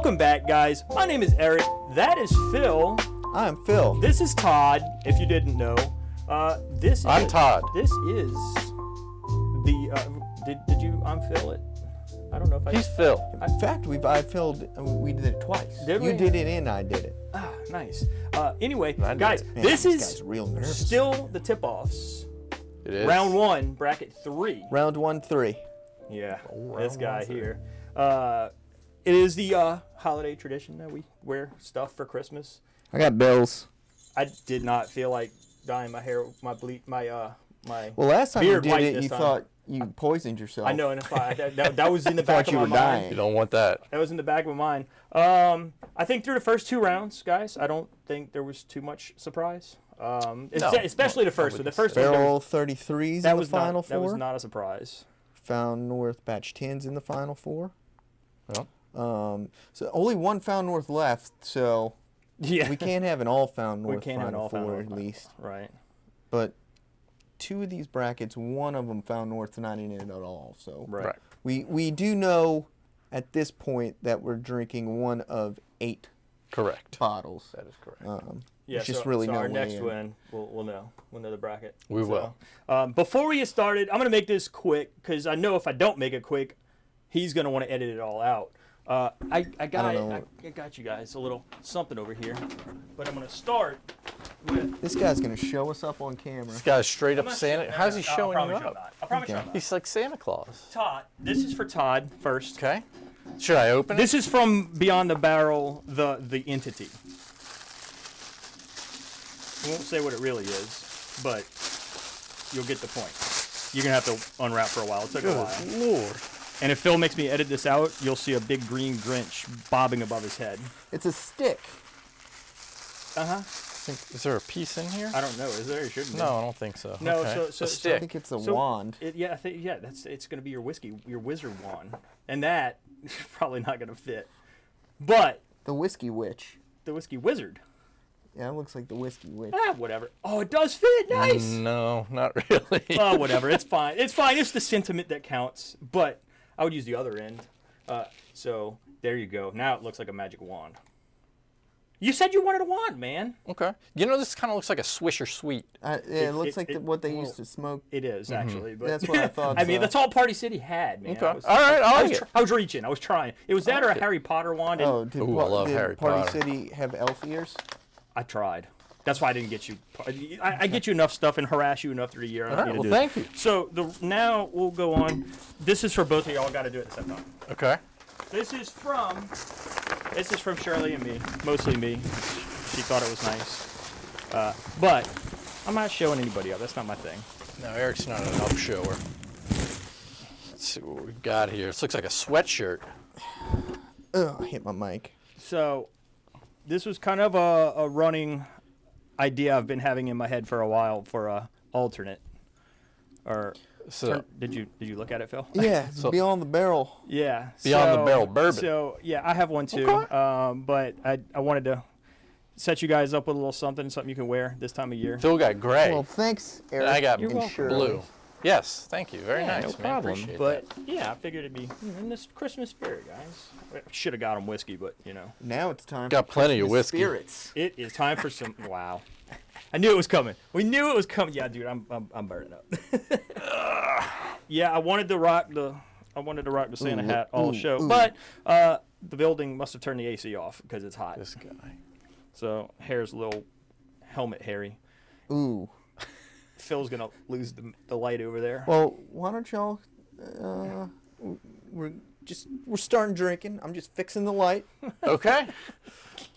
Welcome back, guys. My name is Eric. That is Phil. I'm Phil. This is Todd, if you didn't know. I'm Todd. This is the, did you unfill it? I don't know if I... He's Phil. In fact, we did it twice. Did we? You did it and I did it. Ah, nice. Anyway, did guys, it. Man, this is guy's real nervous. still the tip-offs. It is. Round 1, bracket 3. Round 1, 3. Yeah, Oh, this round guy 1, 3. here. It is the holiday tradition that we wear stuff for Christmas. I got bills. I did not feel like dyeing my hair, my Well, last time you beard did white it, this you time. thought you poised yourself. I know, and if that was in the I back thought of you my were mind. dying. You don't want that. That was in the back of my mind. I think through the first 2 rounds, guys, I don't think there was too much surprise. Especially the first one. The first one, Barrel 33s in the final four. that was not a surprise. Found North batch 10s in the final 4. Well, So only one Found North left, so Yeah, we can't have an all Found North can't have an final all Found 4 North at final. least. Right. But 2 of these brackets, one of them Found North, not in it at all. So Right. we do know at this point that we're drinking one of 8 correct. bottles. That is correct. Yeah, There's just so, really so no our way next in. win, we'll know. We'll know the bracket. We will. Before we get started, I'm going to make this quick because I know if I don't make it quick, he's going to want to edit it all out. I got you guys a little something over here, but I'm going to start with... This guy's gonna show us up on camera. This guy's straight I'm up not Santa. sure- How's he I'll showing you promise I'm up? not. I promise Okay. I'm not. He's like Santa Claus. Todd, this is for Todd first. Okay. Should I open it? This is from Beyond the Barrel, the entity. I won't say what it really is, but you'll get the point. You're going to have to unwrap for a while. It took a Good while. Lord. And if Phil makes me edit this out, you'll see a big green Grinch bobbing above his head. It's a stick. Uh-huh. Is there a piece in here? I don't know. Is there? It shouldn't be. No, I don't think so. No, okay. so a I stick. think it's a So, wand. I think it's going to be your wizard wand. And that is probably not going to fit. But The whiskey witch. the whiskey wizard. Yeah, it looks like the whiskey witch. Whatever. Oh, it does fit. Nice. No, not really. Oh, whatever. It's fine. It's fine. It's the sentiment that counts. But I would use the other end. So there you go. Now it looks like a magic wand. You said you wanted a wand, man. Okay. You know, this kind of looks like a Swisher Sweet. It looks like what they used to smoke. It is actually. But That's what I thought. I mean, so. that's all Party City had, man. Okay. I was, All right, I like was it. I was reaching. I was trying. It was that or a like it. Harry Potter wand. And Oh, did, Ooh, I love did Harry Party Potter. City have elf ears? I tried. That's why I didn't get you. I get you enough stuff and harass you enough through the year. I don't All need right, to well, do thank it. you. So now we'll go on. This is for both of y'all. Got to do it at the same time. Okay. This is from Shirley and me, mostly me. She thought it was nice, but I'm not showing anybody up. That's not my thing. No, Eric's not an upshower. Let's see what we got here. This looks like a sweatshirt. Ugh, I hit my mic. So this was kind of a running idea I've been having in my head for a while for a alternate. Or So did you look at it, Phil? Yeah, it's So- Beyond the Barrel. Yeah. Beyond the Barrel Bourbon. So yeah, I have one too. Okay. But I wanted to set you guys up with a little something you can wear this time of year. Phil got gray. Well, thanks, Eric. and I got You're welcome. blue. Yes, thank you. Very Yeah, nice, no man. problem. Appreciate But that. yeah, I figured it'd be in this Christmas spirit, guys. Should have got them whiskey, but you know, Now it's time Got for plenty of Christmas whiskey. spirits. it is time for some. Wow, I knew it was coming. We knew it was coming. Yeah, dude, I'm burning up. Yeah, I wanted to rock the Santa hat all show, but the building must have turned the AC off because it's hot. This guy. So hair's a little helmet hairy. Ooh. Phil's gonna lose the light over there. Well, why don't y'all? We're starting drinking. I'm just fixing the light. Okay.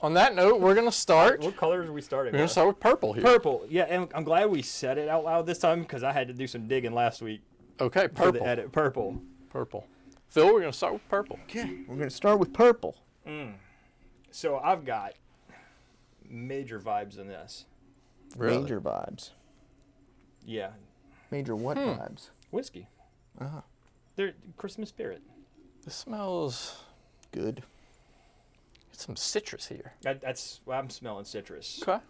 On that note, we're gonna start. What colors are we starting We're gonna with? start with purple here. Purple. Yeah, and I'm glad we said it out loud this time because I had to do some digging last week Okay, for purple. the edit. Purple. Purple. Phil, we're gonna start with purple. Okay, we're gonna start with purple. So I've got major vibes in this. Really? Major vibes. Yeah, Major what vibes? whiskey. Uh-huh. They're Christmas spirit. This smells. Good. Get some citrus here. That's I'm smelling citrus. Okay.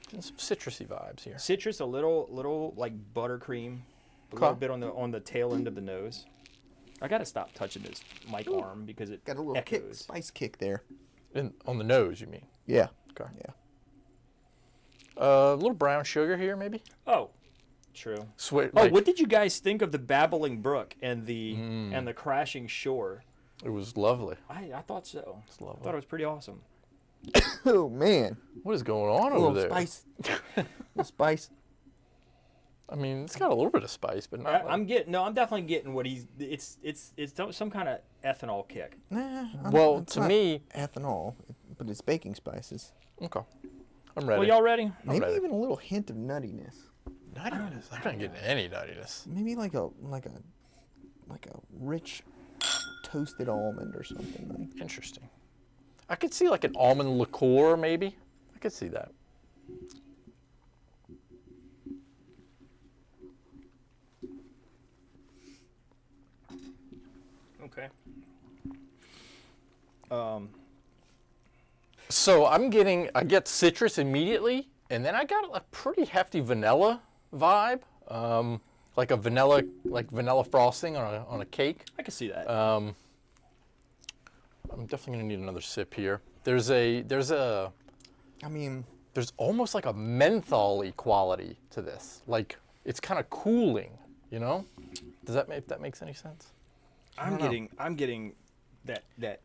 Getting some citrusy vibes here. Citrus, a little like buttercream, a Okay. little bit on the tail end of the nose. I gotta stop touching this mic arm because it Got a little echoes. spice kick there. On the nose, you mean? Yeah. Okay. Yeah. A little brown sugar here, maybe. Oh, true. Sweet. Oh, what did you guys think of the babbling brook and the crashing shore? It was lovely. I thought so. It's I lovely. thought it was pretty awesome. Oh man. What is going on A over little there? spice. A little spice. I mean, it's got a little bit of spice, but not. I'm definitely getting what he's. It's some kind of ethanol kick. Nah. Well, it's to not me- ethanol, but it's baking spices. Okay. I'm ready. Well, y'all ready? Maybe ready. even a little hint of nuttiness. Nuttiness. I'm not getting any nuttiness. Maybe like a rich toasted almond or something. Like. Interesting. I could see like an almond liqueur, maybe. I could see that. Okay. So I get citrus immediately, and then I got a pretty hefty vanilla vibe, like vanilla frosting on a cake. I can see that. I'm definitely gonna need another sip here. There's I mean, almost like a menthol-y quality to this. Like it's kind of cooling, you know? If that makes any sense? I'm getting that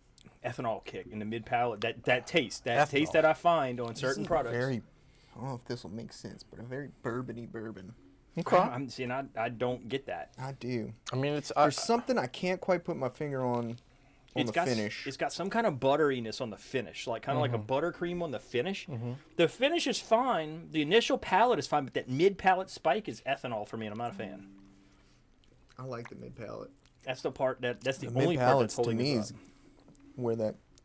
ethanol kick in the mid palate. That taste Ethanol. that I find on this certain is products. I don't know if this will make sense, but a very bourbony bourbon. Okay. I'm seeing. I don't get that. I do. I mean, There's something I can't quite put my finger on the finish. It's got some kind of butteriness on the finish, like kind of like a buttercream on the finish. The finish is fine. The initial palate is fine, but that mid palate spike is ethanol for me, and I'm not a fan. I like the mid palate. That's the part that's the The only mid part palates that's to holding me me is where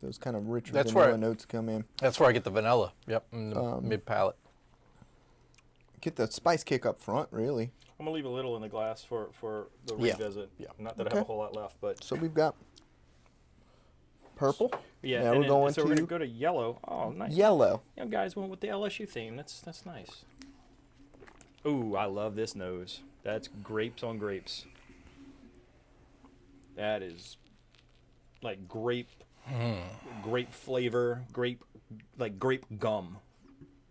those kind of rich That's vanilla where- notes come in. That's where I get the vanilla. Yep, in the mid palate. Get the spice kick up front, really. I'm gonna leave a little in the glass for the Yeah. revisit. Yeah. Not that I Okay. have a whole lot left, but So we've got purple. yeah. Now and we're going so we're gonna to go to yellow. Oh, nice. yellow. You guys went with the LSU theme. That's nice. Ooh, I love this nose. That's grapes on grapes. That is like grape flavor, grape gum.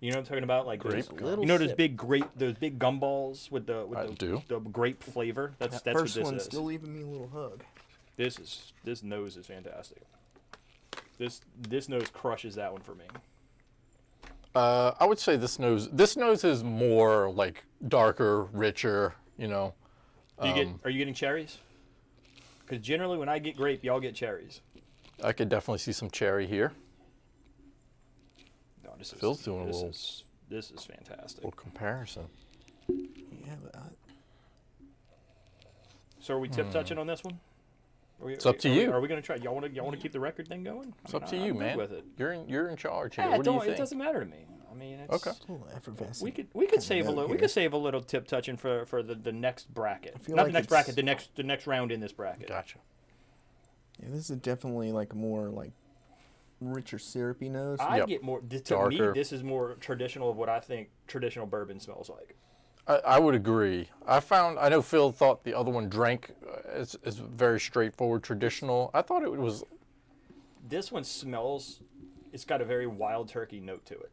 You know what I'm talking about? Like Grape those, gum. you know those Sip. those big gumballs with the I do. the grape flavor. That's That what first this one's is. still leaving me a little hug. This nose is fantastic. This nose crushes that one for me. I would say this nose is more like darker, richer. You know. Are you getting cherries? Because generally when I get grape, y'all get cherries. I could definitely see some cherry here. No, this is Phil's doing a little- This is fantastic. Little comparison. Yeah, but So are we tip touching on this one? It's up to you. Are we gonna try? Y'all want to keep the record thing going? It's up to I'm you, good man. With it. You're in charge here. Yeah, What do you it think? doesn't matter to me. I mean, it's, Okay. a little effervescent. We could save a note little. We here. could save a little tip touching for the next bracket. feel Not like the next it's- bracket. The next round in this bracket. Gotcha. Yeah, this is definitely like a more like richer syrupy nose. I Yep. get more. To Darker. me, this is more traditional of what I think traditional bourbon smells like. I would agree. I know Phil thought the other one drank is very straightforward, traditional. I thought it was. This one smells. It's got a very wild turkey note to it.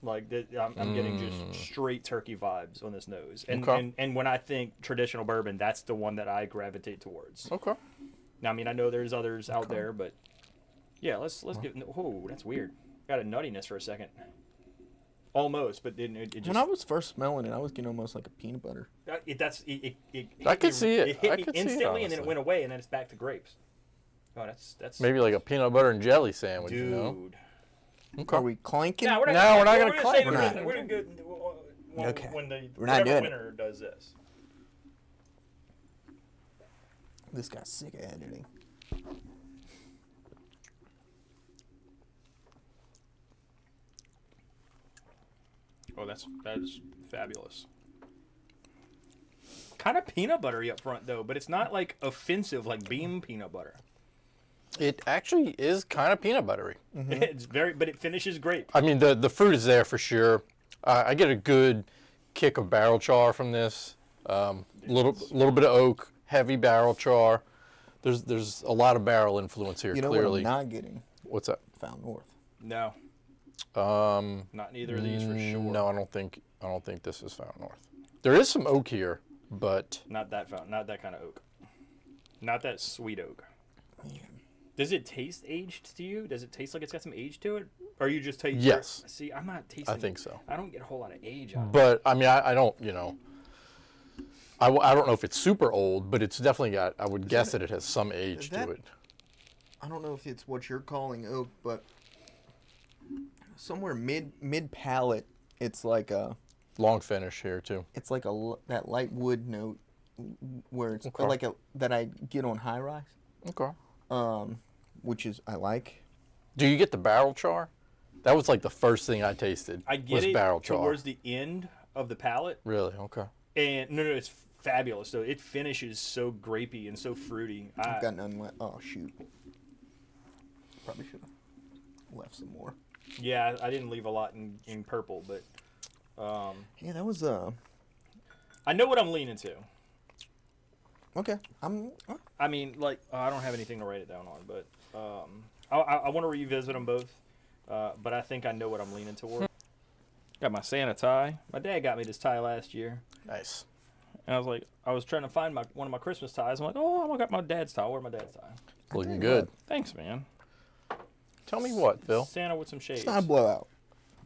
Like I'm getting just straight turkey vibes on this nose. And, Okay. and when I think traditional bourbon, that's the one that I gravitate towards. Okay. Now, I mean, I know there's others out there, but yeah, let's get. Oh, that's weird. Got a nuttiness for a second. Almost, but then it just. When I was first smelling it, I was getting almost like a peanut butter. I could see it. It hit I me could see it, instantly, and then it honestly. went away, and then it's back to grapes. Oh, that's Maybe like a peanut butter and jelly sandwich, dude. you know? Are we clanking? No, we're not gonna save clank. it We're for- not. We're good when, Okay. when the We're not whatever doing it. winner does this. This guy's sick of editing. Oh, that is fabulous. Kind of peanut buttery up front though, but it's not like offensive like Beam peanut butter. It actually is kind of peanut buttery. It's but it finishes great. I mean, the fruit is there for sure. I get a good kick of barrel char from this. Little bit of oak, heavy barrel char. There's a lot of barrel influence here. You know clearly. what I'm not getting? What's that? Found North. No, not neither of these for sure. No, I don't think this is Found North. There is some oak here, but Not that kind of oak. Not that sweet oak. Man. Does it taste aged to you? Does it taste like it's got some age to it? Or you just taste? Yes. See, I'm not tasting. I think so. I don't get a whole lot of age out of it. But I mean, I don't, I don't know if it's super old, but it's definitely got. I would guess that it has some age to it. I don't know if it's what you're calling oak, but somewhere mid palate, it's like a Long finish here too. it's like that light wood note where it's Okay. like that I get on high rise, Okay. which is I like. Do you get the barrel char? That was like the first thing I tasted. I get was it barrel char. towards the end of the palate, Really? Okay. and no, it's fabulous. So it finishes so grapey and so fruity. I've got none left. Oh shoot! Probably should have left some more. Yeah, I didn't leave a lot in purple, but Yeah, that was I know what I'm leaning to. okay. I mean, like, I don't have anything to write it down on, but I want to revisit them both. But I think I know what I'm leaning toward. Got my Santa tie. My dad got me this tie last year. Nice. And I was like, I was trying to find one of my Christmas ties. I'm like, oh, I got my dad's tie. Where's my dad's tie? Looking good. Thanks, man. Tell me what, Phil? Santa with some shades. It's not a blowout.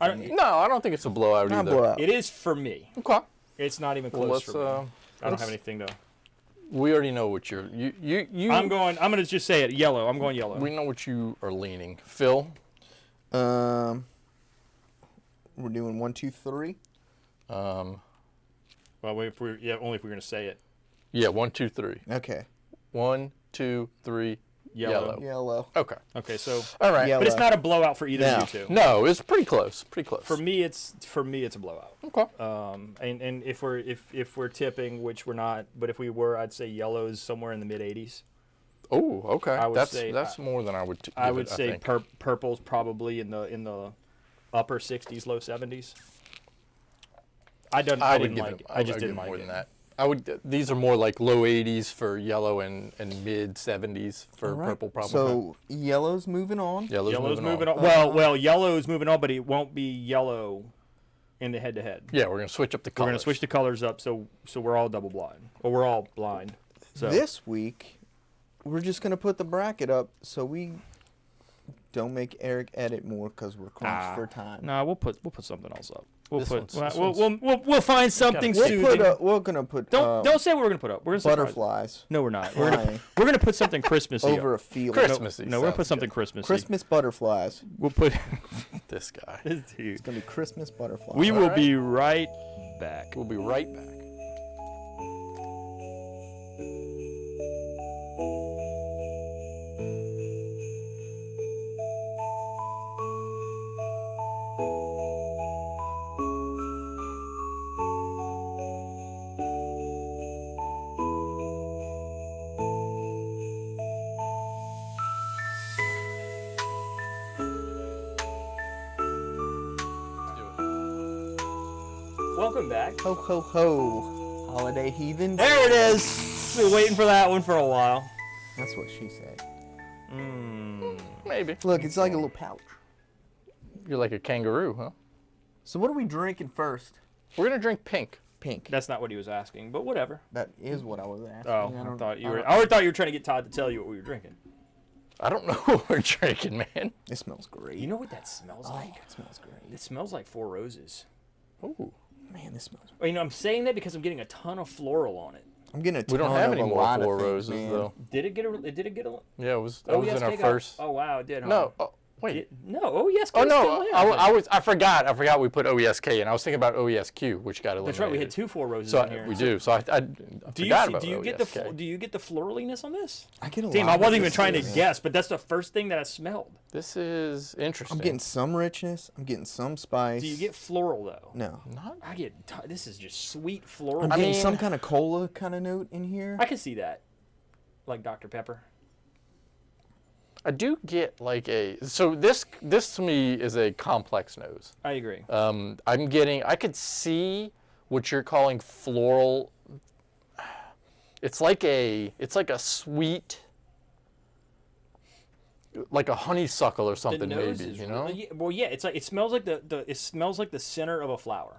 I don't, No, I don't think it's a blowout Not a either. blowout. it is for me. Okay. It's not even Well, close let's, for me. I don't let's- have anything to. We already know what you. I'm gonna just say it. Yellow. I'm going yellow. We know what you are leaning, Phil. We're doing 1, 2, 3. Well, only if we're gonna say it. Yeah, 1, 2, 3. Okay. 1, 2, 3. Yellow. Yellow. Okay. Okay, so All right. Yellow. but it's not a blowout for either No. of you two. No, it's pretty close. Pretty close. For me, it's a blowout. Okay. And if we're tipping, which we're not, but if we were, I'd say yellow is somewhere in the mid 80s. Oh, okay. I would That's say- more than I would. I give would it, say think. purple's probably in the upper 60s, low 70s. I I'd wouldn't give like it. it. I just I'd didn't give like more it. than that. I would. These are more like low 80s for yellow and mid 70s for All right. purple, probably. So yellow's moving on. Yellow's Moving on. on. Well, yellow's moving on, but it won't be yellow in the head-to-head. Yeah, we're gonna switch up the We're colors. gonna switch the colors up, so we're all double blind, or we're all blind. So This week, we're just gonna put the bracket up so we don't make Eric edit more because we're crunched for time. nah, we'll put something else up. We'll This put one's- this we'll find something soothing. We're gonna put Don't say what we're gonna put up. We're gonna surprise- butterflies No, we're not. flying We're gonna put something Christmassy over a up. field. Christmassy. No, we're gonna put sounds something good. Christmassy. Christmas butterflies. We'll put This guy. this dude. It's gonna be Christmas butterflies. We will Alright. be right back. We'll be right back. Welcome back. Ho ho ho, holiday heathens. There it is. Been waiting for that one for a while. That's what she said. Maybe. Look, it's like a little pouch. You're like a kangaroo, huh? So what are we drinking first? We're gonna drink pink. Pink. That's not what he was asking, but whatever. That is what I was asking. Oh, I I don't- thought you I were. don't- I already thought you were trying to get Todd to tell you what we were drinking. I don't know what we're drinking, man. It smells great. You know what that smells like? it smells great. It smells like Four Roses. Ooh. Man, this smells. You know, I'm saying that because I'm getting a ton of floral on it. I'm getting a ton We don't have of any a more lot of Four things, Roses man. though. Did it get a? Did it get a? Yeah, it was. That was in our got- first. Oh wow, it did. Huh? No. Oh, wait. No. Oh yes. Oh no. Still I forgot we put OESK and I was thinking about OESQ, which got eliminated. That's right. We had 2 Four Roses So in here. we do. So I Do you forgot see, about do you get OESK. the do you get the floraliness on this? I get a Damn, lot I of wasn't even this trying to stuff. guess, but that's the first thing that I smelled. This is interesting. I'm getting some richness. I'm getting some spice. Do you get floral though? No. Not. I get. This is just sweet floral. I'm I getting mean- some kind of cola kind of note in here. I can see that, like Dr Pepper. I do get like a. So this to me is a complex nose. I agree. I'm getting. I could see what you're calling floral. It's like a sweet like a honeysuckle or The something, nose maybe. is You know. really, well, yeah. It's like it smells like it smells like the center of a flower.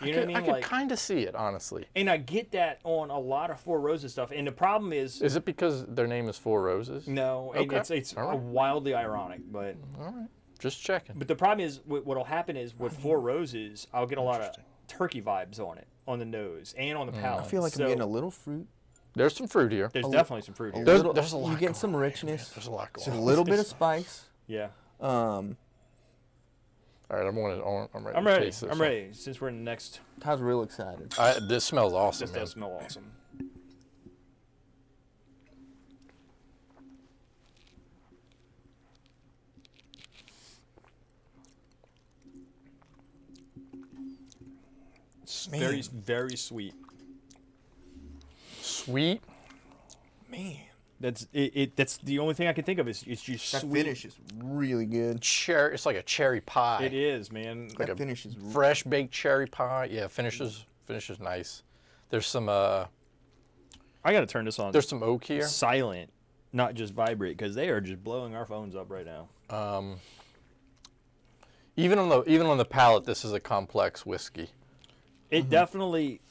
You know what I mean? I could Like, kind of see it, honestly. and I get that on a lot of Four Roses stuff. And the problem is, Is it because their name is Four Roses? no, and Okay. it's All right. wildly ironic, but. All right. Just checking. But the problem is, what'll happen is with Four Roses, I'll get a lot of turkey vibes on it, on the nose and on the palate. I feel like I'm getting a little fruit. There's some fruit here. There's definitely some fruit here. There's a lot. You get going some on, richness. man. There's a lot going Just a on. little bit of spice. Yeah. All right, I'm ready. I'm to ready. taste this I'm one. ready. Since we're in the next, Todd's real excited. This smells awesome, this man. does smell awesome. It's Man. very, very sweet. Sweet. Man, That's it. That's the only thing I can think of is it's just that sweet. finish is really good. Cherry. It's like a cherry pie. It is, man. Like That a finish is fresh baked cherry pie. Yeah, finishes nice. There's some I got to turn this on. there's some oak here. silent, not just vibrate, because they are just blowing our phones up right now. Even on the palate, this is a complex whiskey. It definitely,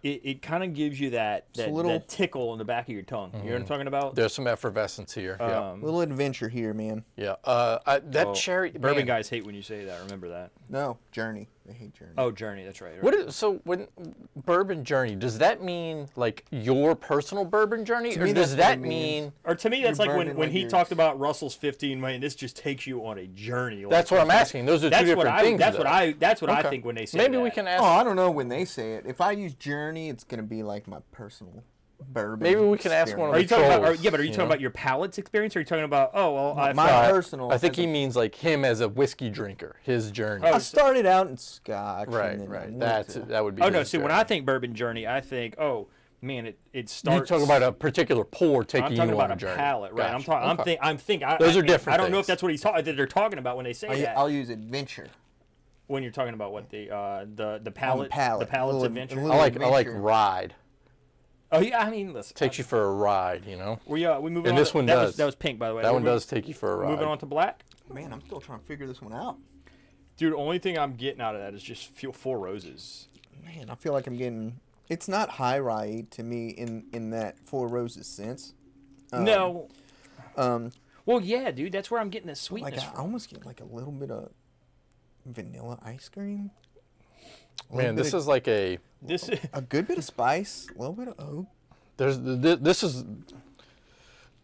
it kind of gives you that a little- that tickle in the back of your tongue. You know what I'm talking about? There's some effervescence here. Yeah. little adventure here, man. Yeah. That Well, cherry. bourbon man, guys hate when you say that. Remember that. No, Journey. They hate Journey. Oh, Journey. That's right. What is, so when bourbon journey, does that mean like your personal bourbon journey, or me, does that's what that it means. mean? Or to me, that's You're like when, burning when like he yours. talked about Russell's 15. Man, this just takes you on a journey. Like, That's what I'm asking. Those are two That's what different I. things. That's though. what I. That's what I Okay. think when they say. Maybe that. we can ask. Oh, I don't know when they say it. If I use Journey, it's gonna be like my personal bourbon. Maybe we can ask one of Are the you talking about? trolls, yeah, but are you you talking know? about your palate's experience? Or are you talking about? Oh, well, I my found- personal. I think as he a- means like him as a whiskey drinker, his journey. Oh, I started out in Scotch. right, and then I right. went That's to- that would be. Oh no! his See, when journey. I think bourbon journey, I think, oh man, it starts. You talk about a particular pour taking I'm talking you about on a a journey. palate, right? I'm Gotcha. talking. Okay. I'm thinking. Those are different I don't know if things. that's what that they're talking about when they say that. I'll use Adventure. When you're talking about what the palate, palate. the palate's Little- adventure. little- I like adventure. ride. Oh yeah, I mean, listen. Takes you for a ride, you know. We moving And on. this one that does. Was, that was pink, by the way. That one We're does take you for a ride. Moving on to black, Man, I'm still trying to figure this one out. dude. The only thing I'm getting out of that is just feel Four Roses. Man, I feel like I'm getting. It's not high rye to me in that Four Roses sense. No. Um, Well, yeah, dude. That's where I'm getting the like sweetness I from. almost get like a little bit of vanilla ice cream. A Man, little this bit of- is like a. This a good bit of spice, a little bit of oak.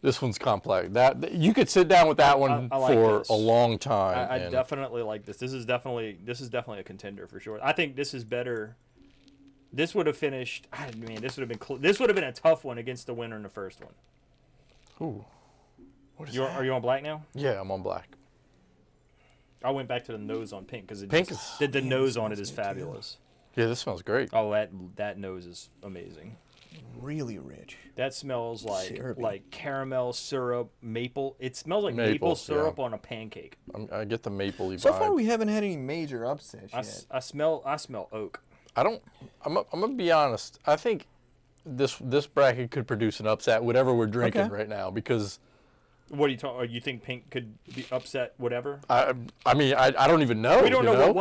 This one's complex. That you could sit down with that one I like for this. a long time. I and definitely like this. This is definitely a contender for sure. I think this is better. This would have finished. Man, this would have been. This would have been a tough one against the winner in the first one. Ooh. What is You're, that? are you on black now? Yeah, I'm on black. I went back to the nose on pink because Pink the nose on it is fabulous. Yeah, this smells great. Oh, that nose is amazing. Really rich. That smells Syrupy. like caramel syrup, maple. It smells like Maple, maple syrup yeah. on a pancake. I get the mapley So vibe. far, we haven't had any major upsets yet. I smell oak. I'm gonna be honest. I think this bracket could produce an upset, whatever we're drinking Okay. right now, because What are you talking? You think pink could be upset? Whatever. I mean I don't even know. We don't you know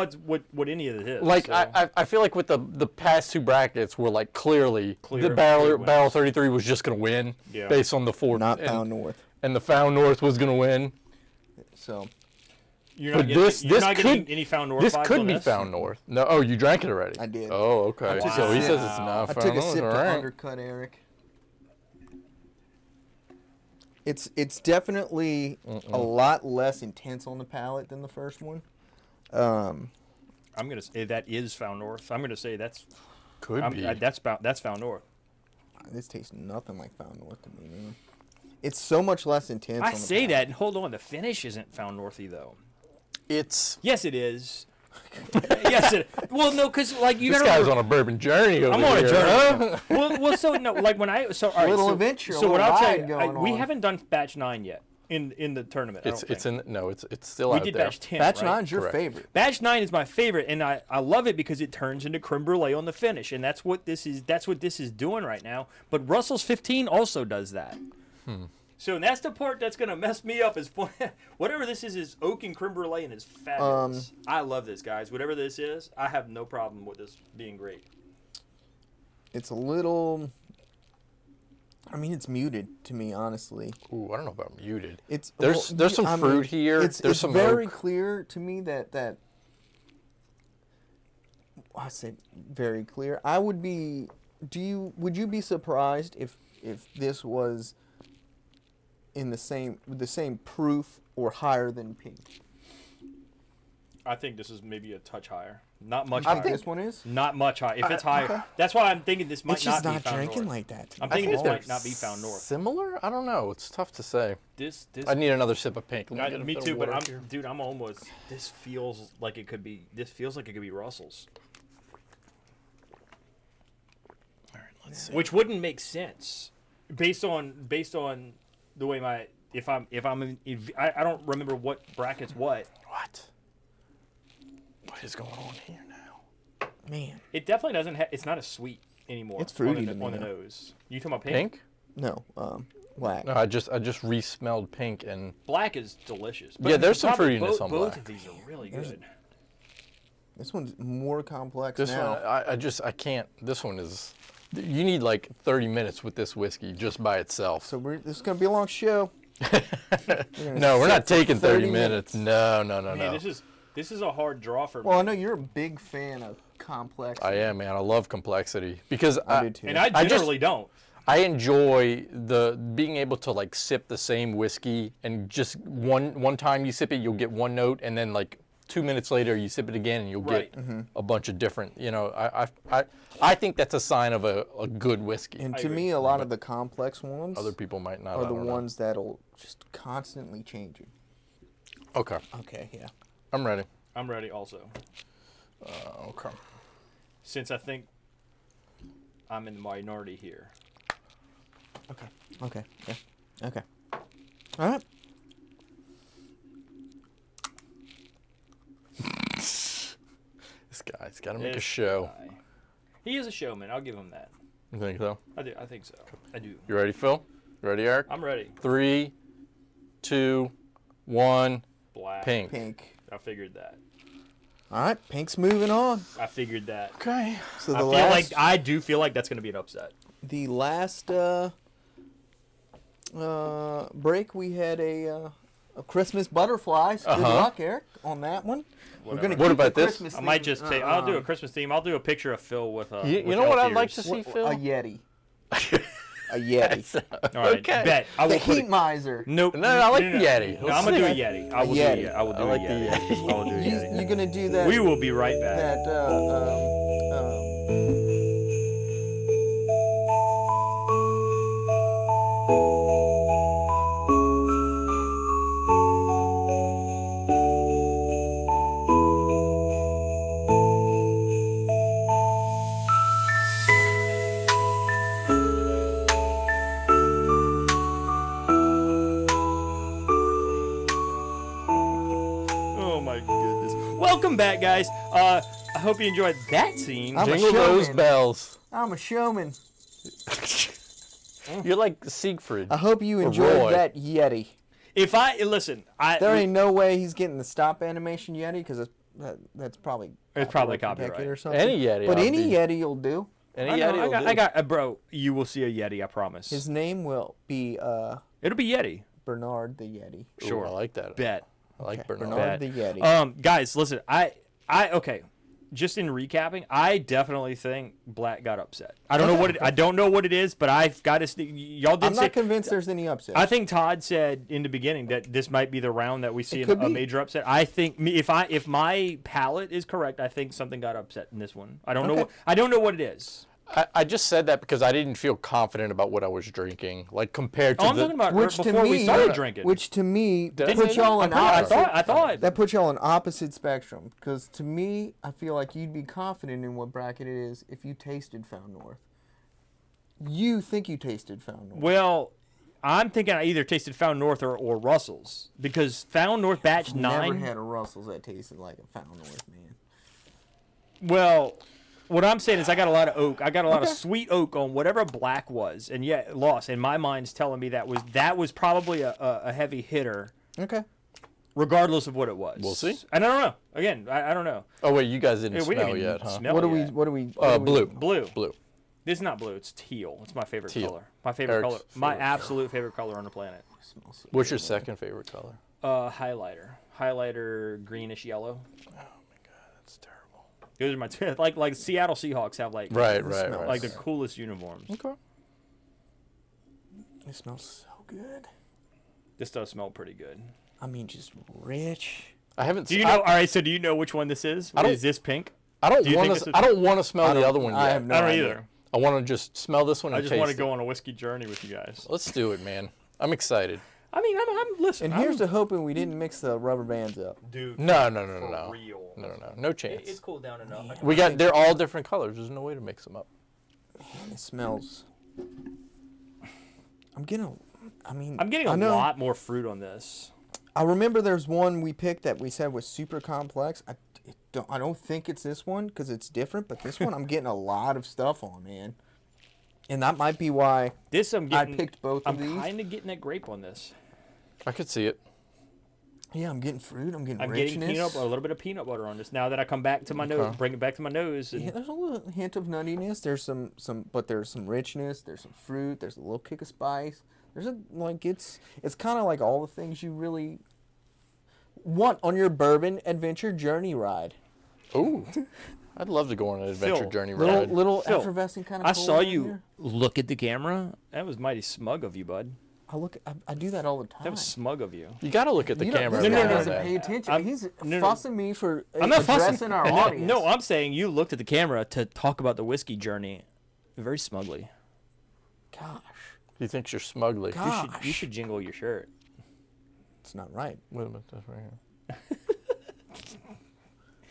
what any of it is. Like so. I feel like with the past two brackets were like clearly Clear the barrel winners. 33 was just gonna win Yeah. based on the four Not and, found north. and the Found North was gonna win. So You're But not getting, this- you're this not getting could- any Found North This vibes could on be this? Found North. No, oh, you drank it already. I did. Oh, okay. I took So a he sip. says it's not I Found took a North. sip All to right. undercut Eric. It's definitely a lot less intense on the palate than the first one. I'm gonna say that is Found North. I'm gonna say that's Could be. that's Found North. This tastes nothing like Found North to me, man. It's so much less intense. I on the say palate. that, and hold on, the finish isn't Found Northy though. It's Yes, it is. Yes, it. Well, no, because like you this gotta. guy's on a bourbon journey over I'm on a here, journey. huh? well, so no, like when I all right, Little so, adventure, a So what little I'll tell ride you, going we on. haven't done batch 9 yet in the tournament. I don't It's think. it's still We out did there. batch 10. Batch right? 9's your Correct. favorite. Batch 9 is my favorite, and I love it because it turns into creme brulee on the finish, and that's what this is. That's what this is doing right now. But Russell's 15 also does that. So that's the part that's gonna mess me up. Is whatever this is oak and creme brulee and is fabulous. I love this, guys. Whatever this is, I have no problem with this being great. It's a little. I mean, it's muted to me, honestly. Ooh, I don't know about muted. There's some fruit here. There's some very oak. clear to me that I say very clear. I would be. Would you be surprised if this was in the same proof or higher than pink? I think this is maybe a touch higher. Not much I higher. think this one is. Not much higher. If it's higher, that's why I'm thinking this might It's just not not be found drinking north. like that. I'm thinking this they're might not be found north. Similar? I don't know. It's tough to say. This I need another sip of pink. Let get a me bit of too, but water here. I'm almost. This feels like it could be. This feels like it could be Russell's, All right, let's see. which wouldn't make sense, based on the way my I don't remember what brackets what. What? What is going on here now? Man, It definitely doesn't have. It's not as sweet anymore. It's fruity on to the, me on the now. nose. You talking about pink? Pink? no, black. No, I just re-smelled pink and Black is delicious. Yeah, there's some probably fruitiness on both black. of these are really There's- good. This one's more complex this now. one I can't. This one is. You need like 30 minutes with this whiskey just by itself. So this is gonna be a long show. No, we're sit not for taking 30 30 minutes. No, no, no, Man, no. this is a hard draw for me. Well, I know you're a big fan of complex. I am, man. I love complexity because I do too. And I just- generally don't. I enjoy the being able to like sip the same whiskey and just one time you sip it, you'll get one note, and then like 2 minutes later you sip it again and you'll Right. get a bunch of different. You know, I think that's a sign of a good whiskey. And I to agree. me, a lot of the complex ones Other people might not. are I the don't know. ones that'll just constantly changing. Okay, Okay, yeah. I'm ready. I'm ready also. Okay. Since I think I'm in the minority here. Okay. Yeah. Okay. All right. This guy's got to make a This show. guy. He is a showman. I'll give him that. You think so? I think so. I do. You ready, Phil? You ready, Eric? I'm ready. 3, 2, 1. Black. Pink. Pink. I figured that. All right. Pink's moving on. I figured that. Okay. So I do feel like that's going to be an upset. the last break we had a Christmas butterflies. Good luck, Eric, on that one. We're gonna Whatever. What keep about the this? Christmas I might theme. just take. I'll do a Christmas theme. I'll do a picture of Phil with. You with know what I'd elf like to ears. see, Phil? A Yeti. A Yeti. All right. Okay. Bet. I will The put heat it. miser. Nope. No, I like the Yeti. No, I'm gonna do a Yeti. I will do a Yeti. Yeti. I will do I a like the Yeti. Yeti. I will do a Yeti. You're gonna do that. We will be right back. That Oh my goodness. Welcome back, guys. I hope you enjoyed that scene. I'm a Jingle those showman. bells. I'm a showman. You're like Siegfried. I hope you Or enjoyed Roy. that Yeti. If I listen, There ain't no way he's getting the stop animation Yeti because that's probably It's probably protected copyright. or something. Any Yeti, but I'll any be- Yeti will do. Any I know, Yeti will do. I got, bro. You will see a Yeti. I promise. His name will be It'll be Yeti. Bernard the Yeti. Ooh, Sure. I like that. Bet. I like Okay, Bernard. Bernard the Yeti. Guys, listen. Okay. Just in recapping, I definitely think Black got upset. I don't know what I don't know what it is, but I've got to. Y'all I'm didn't say. not convinced there's any upset. I think Todd said in the beginning that this might be the round that we see could a be. major upset. I think if my palate is correct, I think something got upset in this one. I don't know. Okay. I don't know what it is. I just said that because I didn't feel confident about what I was drinking, like compared to Oh, I'm the. talking about which to before we me, started drinking. which to me I puts say y'all that? in I opposite. thought. That puts y'all in opposite spectrum. Because to me, I feel like you'd be confident in what bracket it is if you tasted Found North. You think you tasted Found North. Well, I'm thinking I either tasted Found North or Russell's because Found North Batch 9. Never had a Russell's that tasted like a Found North, man. Well, What I'm saying is I got a lot of oak. I got a lot of sweet oak on whatever black was, and yet lost. And my mind's telling me that was probably a heavy hitter, Okay. regardless of what it was. We'll see. And I don't know. Again, I don't know. Oh wait, you guys didn't Yeah, we smell didn't even yet, huh? smell What it do we? yet. What do we? Blue. Blue. Blue. This is not blue. It's teal. It's my favorite Teal. color. My favorite Eric's color. My favorite absolute favorite color on the planet. Smells so What's your good, man. second favorite color? Highlighter. Highlighter greenish yellow. Oh my god, that's terrible. Those are my two. Like Seattle Seahawks have like Right. like the coolest uniforms. Okay. It smells so good. This does smell pretty good. I mean, just rich. I haven't. Do you know? All right. So do you know which one this is? I don't- Is this pink? I don't do you want think to. this is- I don't want to smell the don't- other one yet. I have no I don't idea. either. I want to just smell this one I and just taste want to it. go on a whiskey journey with you guys. Let's do it, man. I'm excited. I mean, I'm listening. And here's to hoping we didn't mix the rubber bands up. dude. No. For real. No chance. It's cooled down enough. We got. They're all different colors. There's no way to mix them up. It smells. I'm getting. I'm getting a lot more fruit on this. I remember there's one we picked that we said was super complex. I don't think it's this one because it's different, but this one I'm getting a lot of stuff on, man. And that might be why This I'm getting. I picked both of I'm these. kind of getting that grape on this. I could see it. Yeah, I'm getting fruit. I'm getting I'm richness. getting a little bit of peanut butter on this. Now that I come back to my nose, bring it back to my nose. And Yeah, there's a little hint of nuttiness. There's some, but there's some richness. There's some fruit. There's a little kick of spice. There's it's kind of like all the things you really want on your bourbon adventure journey ride. Ooh. I'd love to go on an adventure Phil, journey Little ride. little Phil, effervescent kind of. I cola saw in you there. look at the camera. That was mighty smug of you, bud. I do that all the time. That was smug of you. You got to look at the You don't- camera. This every guy now and doesn't then. pay attention. I'm- He's no. fussing me for I'm not addressing fussing. our No, audience. no, I'm saying you looked at the camera to talk about the whiskey journey very smugly. Gosh, He thinks you're smugly. God. You should jingle your shirt. it's not right. Wait a minute, that's right here.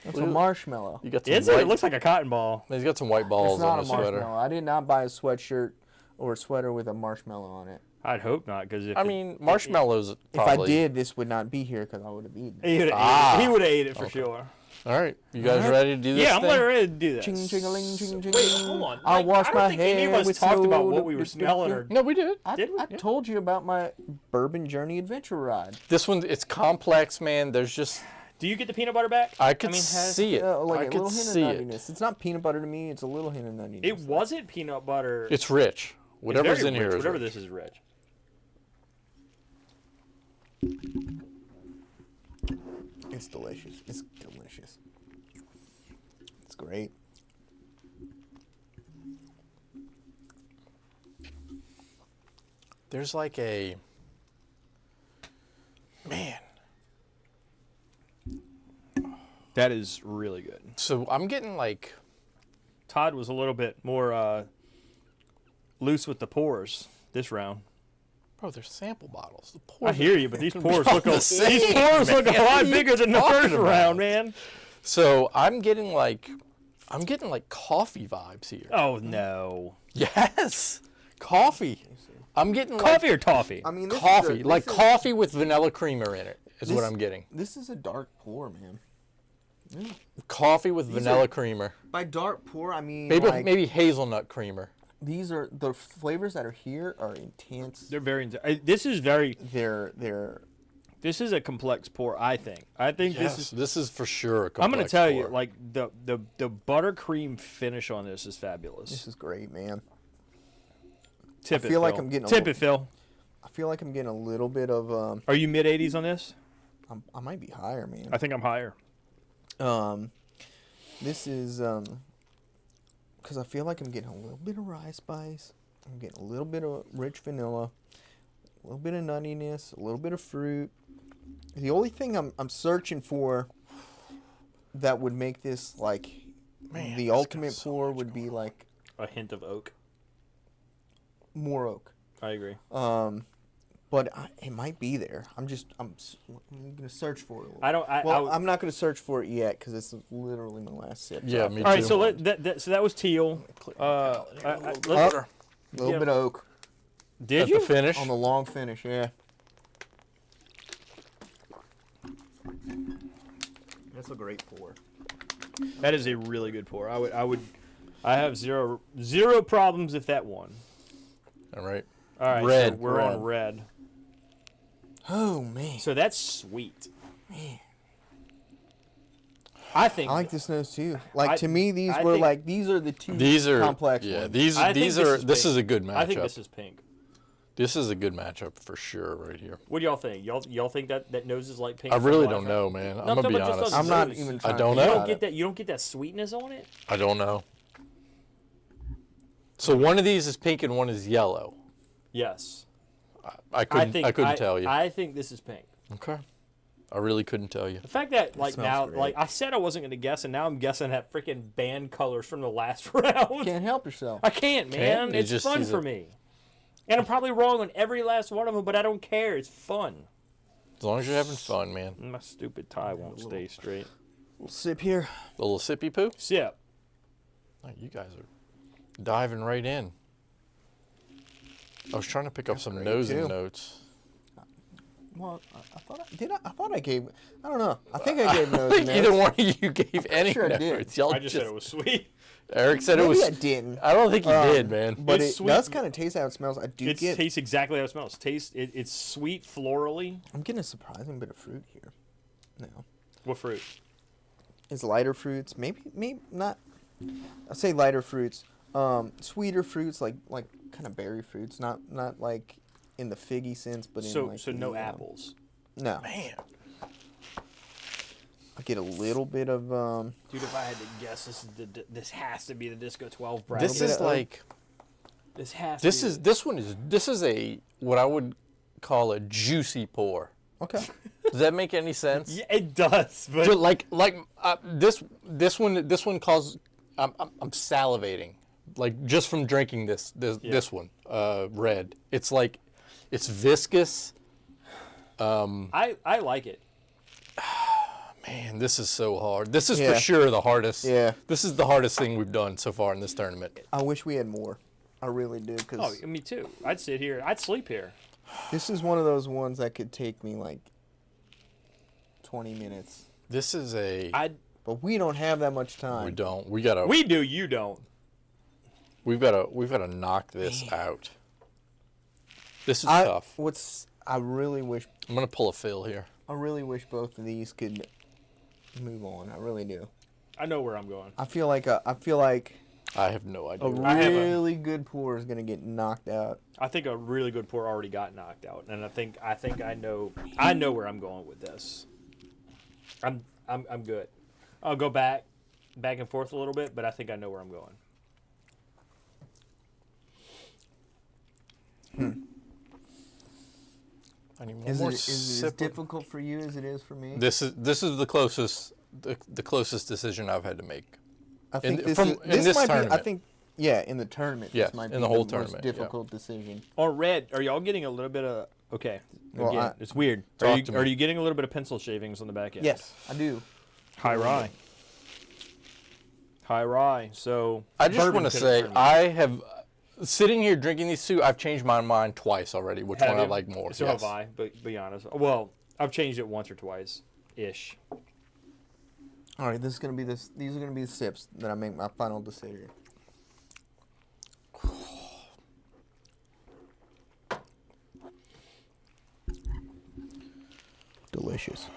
That's a marshmallow. You got some Is white, it? It looks like a cotton ball. He's got some white balls It's not on a his marshmallow. sweater. I did not buy a sweatshirt or a sweater with a marshmallow on it. I'd hope not, because I mean, marshmallows If probably. I did, this would not be here because I would have eaten it. he would have Ah. ate it for sure. All right, you guys Alright. ready to do this Yeah, I'm thing? ready to do this. Ching ching-a-ling, ching ching. Wait, hold on. I'll wash I don't my think any hair of us with talked about snow. what we were smelling or No, we did. did we? I Yeah. told you about my bourbon journey adventure ride. This one, it's complex, man. There's just, Do you get the peanut butter back? I could has- see it. Like I a could little hint see of it. nuttiness. It's not peanut butter to me. It's a little hint of nuttiness. It wasn't peanut butter. It's rich. It's Whatever's very in here rich. is Whatever rich. this is rich. It's delicious. It's delicious. It's great. There's like a, man. That is really good. So I'm getting like, Todd was a little bit more loose with the pours this round. bro, there's sample bottles. The I pours hear you, but these pours all look the same, these pours look a man. lot What are you bigger than the talking first about? round, man. So I'm getting like coffee vibes here. Oh no, Yes, coffee. I'm getting coffee or toffee? I mean, like coffee, like coffee with vanilla creamer in it is what this- I'm getting. This is a dark pour, man. Coffee with vanilla are- creamer. By dark pour, I mean Maybe like, maybe hazelnut creamer. these are the flavors that are here are intense. They're very. This is very. They're This is a complex pour. I think. I think Yes, this is for sure. A I'm gonna complex tell you, pour. like the buttercream finish on this is fabulous. this is great, man. Tip I feel like Phil. I'm getting a Tip little- it, Phil. I feel like I'm getting a little bit of Are you mid 80s on this? I might be higher, man. I think I'm higher. This is because I feel like I'm getting a little bit of rye spice. I'm getting a little bit of rich vanilla, a little bit of nuttiness, a little bit of fruit. The only thing I'm searching for that would make this like Man, the it's got ultimate so pour much would be like A hint of oak. more oak. I agree. But it might be there. I'm gonna search for it. I don't. I'm not gonna search for it yet because it's literally my last sip. Yeah, me All right, too. so that was teal. a let's- little A little Yeah. bit of oak Did at you? the finish. on the long finish. Yeah. That's a great pour. That is a really good pour. I would I have zero problems if that won. All right. All right, Red. so we're on red. Oh man. So that's sweet. I think I like this nose too. Like to me, these I were think- like these are the two These are complex yeah. ones. These I think these this are is this pink. is a good matchup. I think this is pink. This is a good matchup for sure, right here. What do y'all think? Y'all think that nose is like pink? I from really the don't last know, round? man. No, I'm gonna be talking about just honest. I'm not nose. even I trying don't to know. think You don't about get it. that. You don't get that sweetness on it. I don't know. So one of these is pink and one is yellow. Yes. I couldn't tell you. I think this is pink. Okay. I really couldn't tell you. The fact that like smells now, great. like I said, I wasn't gonna guess, and now I'm guessing at freaking band colors from the last round. Can't help yourself. I can't, man. Can't? You It's just fun see for the- me. And I'm probably wrong on every last one of them, but I don't care. It's fun. As long as you're having fun, man. My stupid tie won't stay straight. We'll sip here. A little sippy poo. Sip. Oh, you guys are diving right in. I was trying to pick up some great, nosing too. notes. Well, I thought I did. I thought I gave. I don't know. I think I gave I nose. think either one of you gave any Sure I did. notes. Y'all I just said it was sweet. Eric said it Maybe was. I didn't. I don't think you did, man. But It's it sweet. does kind of taste how it smells. I do It get. tastes exactly how it smells. It's sweet florally. I'm getting a surprising bit of fruit here. Now, What fruit? it's lighter fruits. Maybe not. I say lighter fruits. Sweeter fruits like kind of berry fruits. Not like in the figgy sense, but in So like no the, apples. No, Man, I get a little bit of Dude, if I had to guess, this has to be the Disco 12 brand. this bit is of- like This has. this to is be this is a what I would call a juicy pour. okay. Does that make any sense? Yeah, it does. But Just like this one calls. I'm salivating, like just from drinking this one red. It's like it's viscous. I like it. Man, this is so hard. This is Yeah. for sure the hardest. Yeah. This is the hardest thing we've done so far in this tournament. I wish we had more. I really do, Oh, because me too. I'd sit here. I'd sleep here. this is one of those ones that could take me like 20 minutes. This is a. But we don't have that much time. We don't. We gotta. We do. You don't. We've gotta knock this out. This is tough. I really wish I'm gonna pull a Phil here. I really wish both of these could move on. I really do. I know where I'm going. I feel like I have no idea. a I have a- really good pour is gonna get knocked out. I think a really good pour already got knocked out, and I think I know where I'm going with this. I'm good. I'll go back and forth a little bit, but I think I know where I'm going. I need one Is more it as sip of- difficult for you as it is for me? This is the closest decision I've had to make. I think in this might be. I tournament. think in the tournament. Yes, this might in be the whole most tournament, yeah. difficult decision. On red, are y'all getting a little bit of? Okay, Well, again, it's weird. Are Talk you, to me. are you getting a little bit of pencil shavings on the back end? Yes, I do. High rye. High rye. So I just bourbon want to could have say turned me. I have sitting here drinking these two. I've changed my mind twice already. Which Have one I you? like more? So Yes. have I. But be honest. Well, I've changed it once or twice, ish. All right, this is gonna be this. These are gonna be the sips that I make my final decision. Delicious.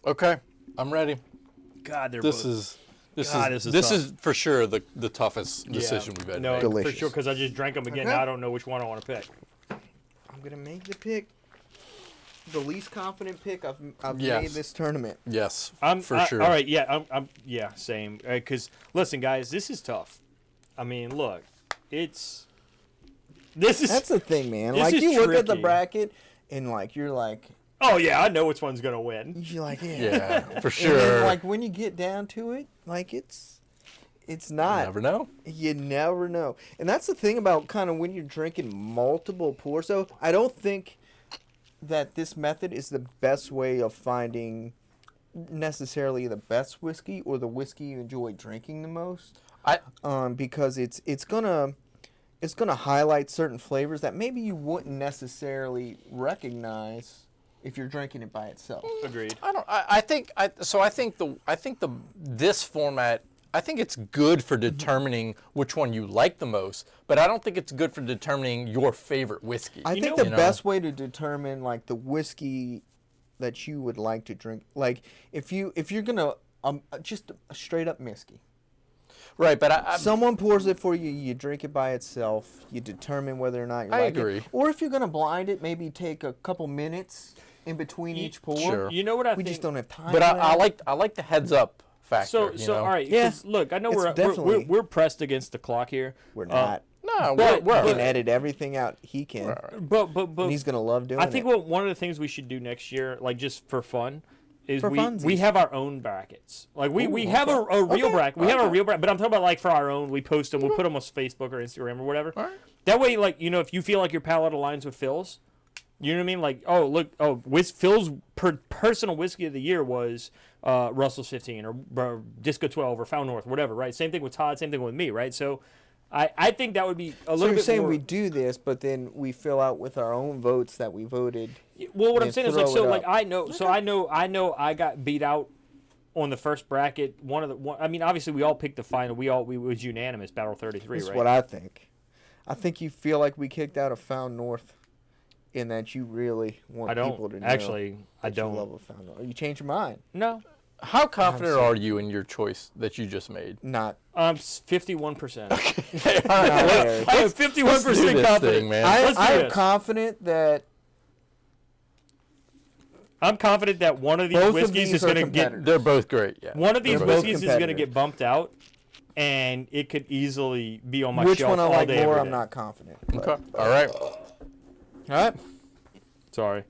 Okay, I'm ready. God, they're This both. is this God, is this this is is for sure the toughest Yeah. decision we've had. No, to make. for Delicious. sure, because I just drank them again. Okay. Now I don't know which one I want to pick. I'm gonna make the pick. The least confident pick I've Yes. made this tournament. Yes, I'm for sure. All right, yeah, I'm yeah, same. Because listen, guys, this is tough. I mean, look, this is. That's the thing, man. This Like is you look at the tricky. bracket and like you're like Oh yeah, I know which one's gonna win. Yeah, for And sure. then, like when you get down to it, like it's you not. never know. You never know. And that's the thing about kind of when you're drinking multiple pours. So I don't think that this method is the best way of finding necessarily the best whiskey or the whiskey you enjoy drinking the most. Because it's gonna highlight certain flavors that maybe you wouldn't necessarily recognize if you're drinking it by itself. Agreed. I think this format I think it's good for determining which one you like the most, but I don't think it's good for determining your favorite whiskey. I think know- the best way to determine like the whiskey that you would like to drink, like if you're gonna just a straight up whiskey. Right, but I Someone pours it for you, you drink it by itself, you determine whether or not you like agree. it. Or if you're gonna blind it, maybe take a couple minutes in between each pour. Sure. You know what I We think? just don't have time. but for that. I like the heads up factor. So you so know? all right. Yeah. 'Cause look, I know It's we're definitely- we're pressed against the clock here. We're not. No, But- we're He can edit everything out. He can. But And he's gonna love doing I think it. one of the things we should do next year, like just for fun, is For we funsies. have our own brackets. Like we Ooh, have a real Okay, bracket. We have a okay. real bracket, but I'm talking about like for our own. We post them. We'll put them on Facebook or Instagram or whatever. All right. That way, like if you feel like your palate aligns with Phil's, you know what I mean? Like, oh look, Phil's personal whiskey of the year was Russell's 15 or Disco 12 or Found North, whatever. Right? Same thing with Todd. Same thing with me. Right? So. I think that would be a So little you're bit saying more. we do this, but then we fill out with our own votes that we voted. Well, what I'm and saying is like throw so it like up. I know so I know I got beat out on the first bracket. I mean obviously we all picked the final. We it was unanimous Battle 33, That's right? what I think. I think you feel like we kicked out of Found North, in that you really want I don't people to know. actually. I that you don't. love a Found North. You changed your mind. No, How confident sorry. are you in your choice that you just made? Not. 51%. not very. I am Let's do 51% this confident. thing, man. Let's do I'm this. confident that I'm confident that one of these Both of whiskeys these is are going to get competitors. They're both great. Yeah. one of these They're both whiskeys is going to competitors. get bumped out, and it could easily be on my which shelf one I all like day, more, every I'm day. not confident. But- Okay. All right. All right. Sorry.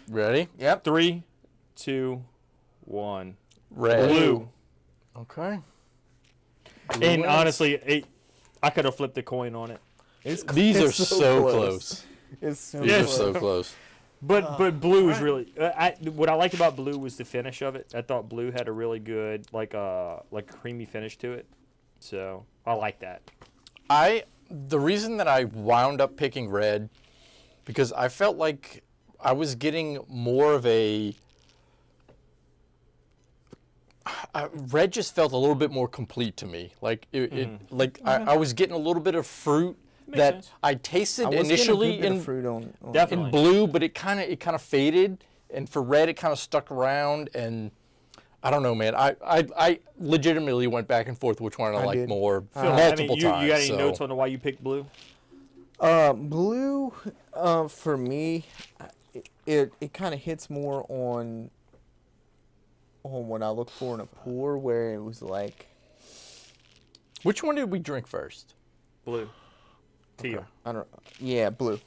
Ready? Yep. 3, 2, 1. Red. Blue. Okay. And wins. honestly, I could have flipped a coin on it. These are it's so close. It's so These Yeah. are close. so close. But blue is really. What I liked about blue was the finish of it. I thought blue had a really good like creamy finish to it. So I like that. The reason that I wound up picking red, because I felt like I was getting more of red just felt a little bit more complete to me. Like I was getting a little bit of fruit Makes that sense. I tasted I was initially getting a good bit in of fruit on Definitely. in blue, but it kind of faded, and for red it kind of stuck around, and I don't know, man. I legitimately went back and forth which one I liked did. more Phil, multiple you times. got any so. notes on why you picked blue? Blue, for me, it kind of hits more on what I look for in a pour, where it was like, Which one did we drink first? Blue. Teal. I don't, yeah, blue,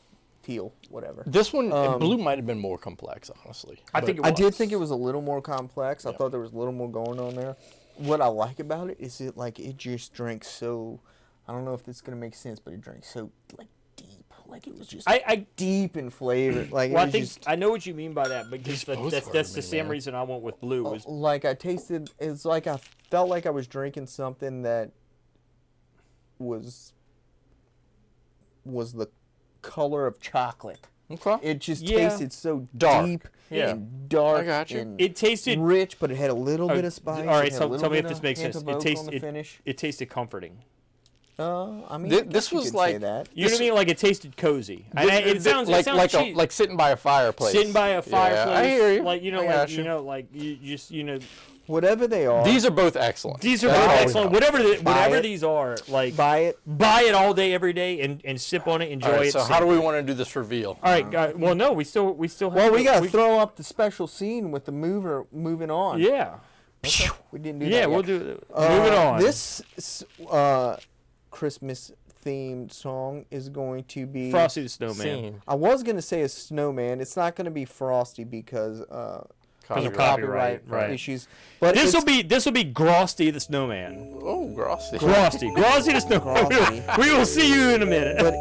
teal, whatever. This one, blue might have been more complex, honestly. I But- think it I was. did think it was a little more complex. I thought there was a little more going on there. What I like about it is it just drinks so, I don't know if this is gonna make sense, but it drinks so like deep, like it was just I deep in flavor. Like well, it I was think just I know what you mean by that because both that's were the to me, same man. reason I went with blue. Was like I tasted. It's like I felt like I was drinking something that was the color of chocolate. Okay. It just Yeah. tasted so Dark. deep Yeah. and dark I got you. and it tasted. rich, but it had a little bit of spice. All right, it had a so little tell me bit if this of makes hint sense. of It oak tastes. on the finish. It tasted comforting. I mean, Thi- I this guess you was could like- say that. You know what I mean? Like it tasted cozy. And it sounds like it sounds like cheap. like sitting by a fireplace. Sitting by a fireplace. I hear you. Like I got you. like you just Whatever they are, These are both excellent. these are That's both all we excellent. know. Whatever it. these are, like buy it. buy it all day, every day, and sip on it, enjoy All right, it. so how do we want to do this reveal? All right, well, no, we still have. Well, we got to throw up the special scene with the mover moving on. Yeah, We didn't do that yeah, yet. we'll do. Moving on. This Christmas themed song is going to be Frosty the Snowman. Scene. I was going to say a snowman. It's not going to be Frosty because Because of Copyright. copyright, right. issues. But This will it's- be Grosty the Snowman. Oh, grassy. Grosty the Snowman. Grosty. We will see you in a minute. But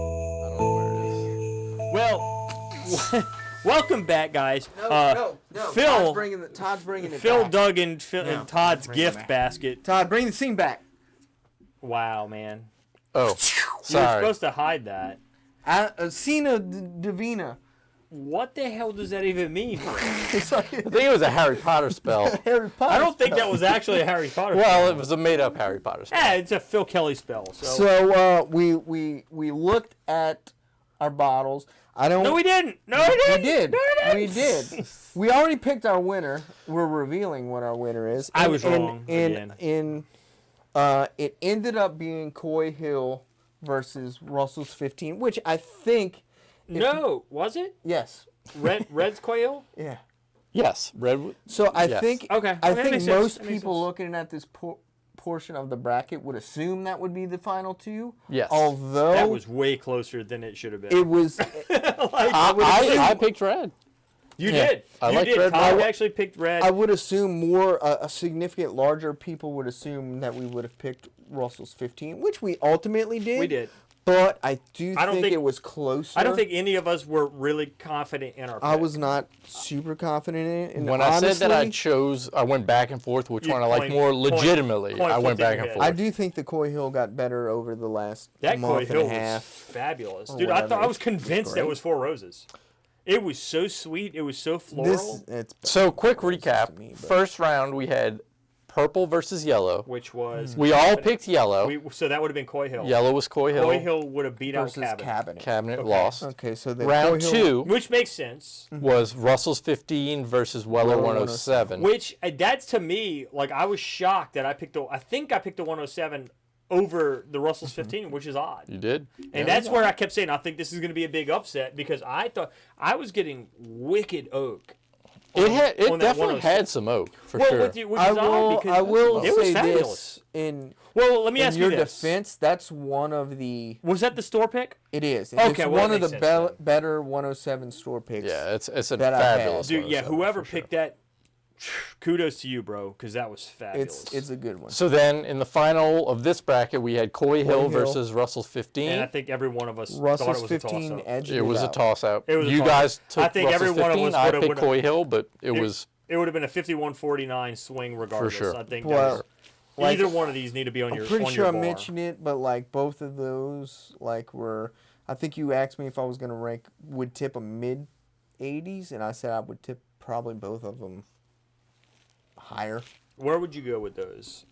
I don't know where it is. Well, welcome back, guys. no. Phil- Todd's bringing it Phil back. dug in No, Todd's bring it gift back. basket. Todd, bring the scene back. Wow, man. Oh, You were sorry. supposed to hide that. Cena Divina. What the hell does that even mean? It's like I think it was a Harry Potter spell. Harry Potter. I don't think that was actually a Harry Potter Well, spell. it was a made-up Harry Potter spell. Yeah, it's a Phil Kelly spell. So, So we looked at our bottles. I don't. no, we didn't. No, we didn't. We did. No, We did. We already picked our winner. We're revealing what our winner is. I was wrong again. It ended up being Coy Hill versus Russell's 15, which I think. No, was it? Yes. Red's Quail? Yeah. Yes, Redwood. So I Yes. think. Okay. I That think makes sense. most That makes people sense. looking at this portion of the bracket would assume that would be the final two. Yes. Although That was way closer than it should have been. it was. I picked Red. You Yeah, did. I You like did. Red. Todd actually picked Red. I would assume more a significant larger people would assume that we would have picked Russell's 15, which we ultimately did. We did. But I do I don't think think- it was closer. I don't think any of us were really confident in our pick. I was not super confident in it. And When I said that I honestly, chose, I went back and forth which You one I like point- more point- legitimately. point I went flipped in back your and head. forth. I do think the Coy Hill got better over the last That Coy month Hill and a was half. fabulous. or Dude, I whatever. thought I was It's convinced that great. was Four Roses. It was so sweet. It was so floral. It's So, quick to recap. me, but- First round, we had purple versus yellow. which was We all picked yellow. so that would have been Coy Hill. Yellow was Coy Hill. Coy Hill would have beat out versus Cabin. cabinet. Cabinet Okay. lost. Okay, so the Round Coy Hill- two Which makes sense. was Russell's 15 versus Weller Weller 107. Which that's to me, like I was shocked that I think I picked the 107 over the Russell's 15, which is odd. You did? And that's where I kept saying I think this is going to be a big upset because I thought I was getting wicked oak. It on that definitely 107. had some oak, for Well, sure. which is I odd will. because I will it was say fabulous. this in Well, let me ask your you this: defense. That's one of the. Was that the store pick? It is. Okay, It's well, one that of the makes sense then. better 107 store picks. Yeah, it's a that I had. fabulous Dude, yeah, 107, whoever for sure. picked that, kudos to you, bro, because that was fabulous. It's a good one. So then, in the final of this bracket, we had Coy Hill Hill. versus Russell's 15. and I think every one of us thought Russell's it was a 15 toss-up. edged It was a out. toss-out. It was a You toss-up. guys took I think Russell's every one of 15. us I would've- picked Coy Hill, but it was It would have been a 51-49 swing regardless. sure. I think Well, that was, like, either one of these need to be on I'm your pretty on sure your I bar. mentioned it, but like both of those like were. I think you asked me if I was gonna rank would tip a mid 80s, and I said I would tip probably both of them higher. Where would you go with those?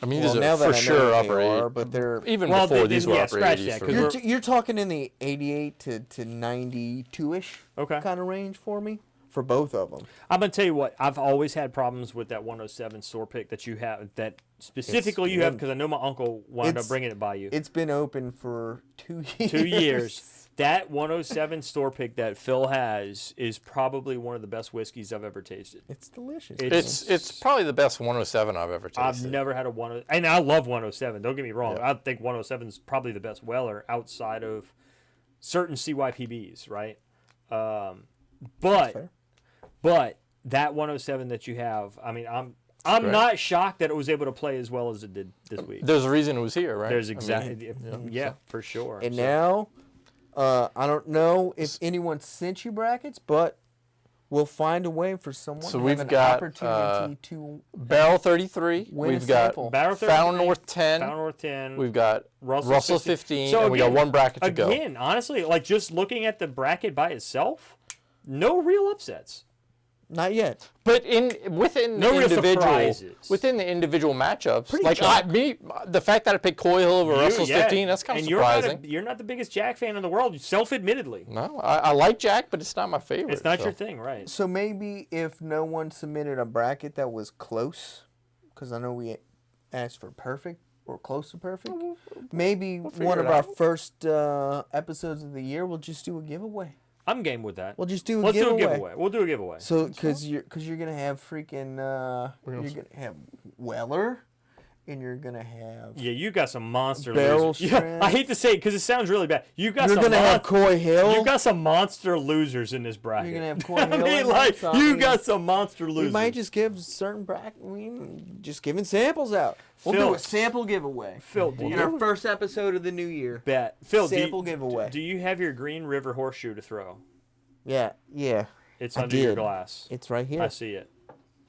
I mean, Well, these now are that for I know sure what they upper are, 8. but they're Even Well, before they- these yeah, were upper scratch 80s that, for 'cause me. we're- you're talking in the 88 to 92ish Okay. kind of range for me for both of them. I'm gonna tell you what. I've always had problems with that 107 store pick that you have. That specifically you have been- because I know my uncle wound up it's- bringing it by you. It's been open for 2 years. 2 years. That 107 store pick that Phil has is probably one of the best whiskeys I've ever tasted. It's delicious. It's probably the best 107 I've ever tasted. I've never had a 107, and I love 107. Don't get me wrong. Yeah. I think 107 is probably the best Weller outside of certain CYPBs, right? But fair. but that 107 that you have, I mean, I'm great. not shocked that it was able to play as well as it did this week. There's a reason it was here, right? There's I mean, exactly, yeah, for sure. And So- now, I don't know if anyone sent you brackets, but we'll find a way for someone So to we've have an got, opportunity to Barrel 33. win a We've got sample. Barrel Found 33, North 10. Found North 10. We've got Russell's Russell 15, So and we got again- one bracket to go. Again, honestly, like just looking at the bracket by itself, no real upsets. Not yet. But within No the real individual surprises. within the individual matchups, Pretty like chalk. the fact that I picked Coy Hill over Russell's Yeah, 15, that's kind of and surprising. You're not the biggest Jack fan in the world, self-admittedly. No, I like Jack, but it's not my favorite. It's not so. your thing, right? So maybe if no one submitted a bracket that was close, because I know we asked for perfect or close to perfect, maybe figure one it of our out. first episodes of the year, we'll just do a giveaway. I'm game with that. We'll just do a Let's giveaway. do a giveaway. We'll do a giveaway. So, because you're gonna have freaking you're gonna have Weller, and you're gonna have Yeah, you got some monster Barrel losers. Yeah, strength. I hate to say it because it sounds really bad. You got you're some gonna have Coy Hill. you got some monster losers in this bracket. You're gonna have Coy I Hill in mean, there, like so I you mean, got some monster we losers. might just give certain bracket. Just giving samples out. We'll Phil. do a sample giveaway Phil, do in you our first episode of the new year. bet? Phil, Sample giveaway. Do you have your Green River horseshoe to throw? Yeah, It's I under your did. glass. it's right here, I see it.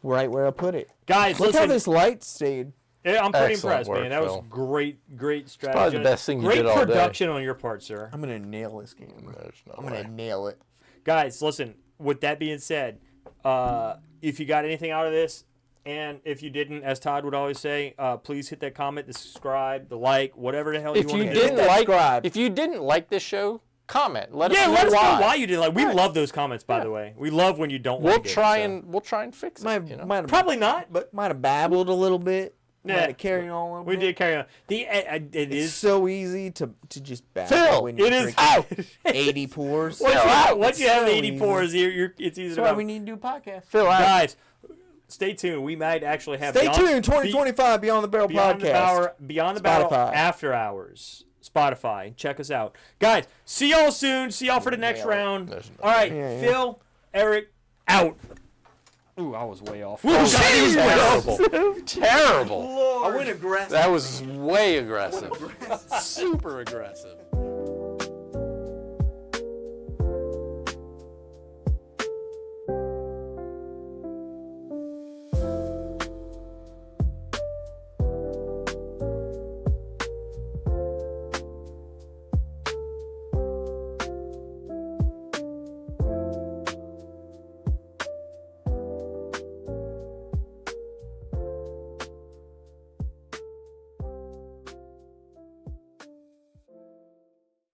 right where I put it. Guys, Look listen. how this light stayed. Yeah, I'm pretty Excellent impressed, man. work, That was Phil. great strategy. probably the best thing you great did all day. production on your part, sir. I'm gonna nail this game. There's no I'm way. gonna nail it. Guys, listen, with that being said, if you got anything out of this, and if you didn't, as Todd would always say, please hit that comment, the subscribe, the like, whatever the hell you If want you to do. didn't like, subscribe. if you didn't like this show, comment. Let us Yeah, know let us why. know why you didn't like. We love those comments, by the way. We love when you don't We'll like it. try so. and we'll try and fix it. You know? Might have, Probably not, but might have babbled a little bit. Yeah. Might have carried on a little we bit. did carry on. It It's is. so easy to just babble Phil, when you It is. drink 80 pours. Once you have so 80 easy. pours, it's easy That's to why babble. we need to do a podcast. Phil, Guys, stay tuned. We might actually have Stay tuned. 2025 Beyond the Barrel Beyond podcast. Beyond the Barrel Spotify. After Hours. Spotify. Check us out. Guys, see y'all soon. See y'all for the next round. There's no All right, Yeah. Phil, Eric, out. Ooh, I was way off. Ooh, that was Jesus! terrible. Terrible. I went aggressive. That was way aggressive. Super aggressive.